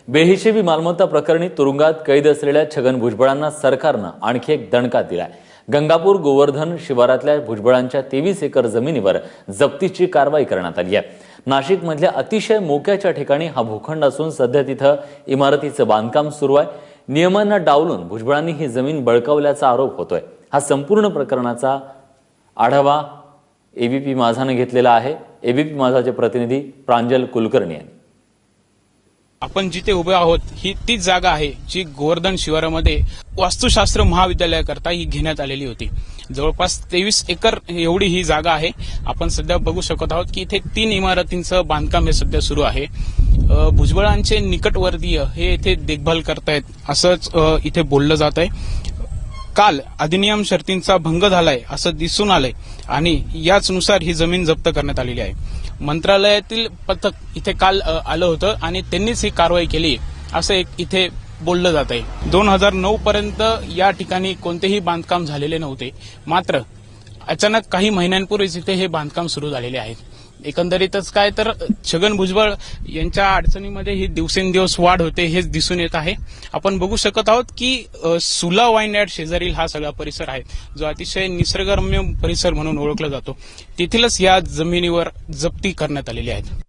बेहिशेबी मालमत्ता प्रकरणी तुरुंगात कैद असलेल्या छगन भुजबळांना सरकारनं आणखी एक दणका दिलाय। गंगापूर गोवर्धन शिवारातल्या भुजबळांच्या 23 एकर जमिनीवर जप्तीची कारवाई करण्यात आली आहे। नाशिकमधल्या अतिशय मोक्याच्या ठिकाणी हा भूखंड असून सध्या तिथं इमारतीचं बांधकाम सुरू आहे। नियमांना डावलून भुजबळांनी ही जमीन बळकावल्याचा आरोप होतोय। हा संपूर्ण प्रकरणाचा आढावा एबीपी माझाने घेतलेला आहे। एबीपी माझाचे प्रतिनिधी प्रांजल कुलकर्णी यांनी। आपण जिथे उभे आहोत ही तीच जागा आहे जी गोवर्धन शिवारामध्ये वास्तुशास्त्र महाविद्यालयाकरता ही घेण्यात आलेली होती। जवळपास 23 एकर एवढी ही जागा आहे। आपण सध्या बघू शकत आहोत की इथे 3 इमारतींचं बांधकाम हे सध्या सुरू आहे। भुजबळांचे निकटवर्तीय हे इथे देखभाल करतायत असंच इथे बोललं जात आहे। काल अधिनियम शर्तींचा भंग झालाय असं दिसून आलंय आणि याचनुसार ही जमीन जप्त करण्यात आलेली आहे। मंत्रालयातील पथक इथे काल आलं होतं आणि त्यांनीच ही कारवाई केली असं एक इथे बोललं जात आहे। 2009 पर्यंत या ठिकाणी कोणतेही बांधकाम झालेले नव्हते, मात्र अचानक काही महिन्यांपूर्वीच इथे हे बांधकाम सुरू झालेले आहे। एकंदरीतच काय तर छगन भुजबळ यांच्या अडचणीमध्ये ही दिवसेंदिवस वाढ होते हेच दिसून येत आहे। आपण बघू शकत आहोत की सुला वाईन यार्ड शेजारील हा सगळा परिसर आहे जो अतिशय निसर्गरम्य परिसर म्हणून ओळखला जातो। तेथीलच या जमिनीवर जप्ती करण्यात आलेली आहे।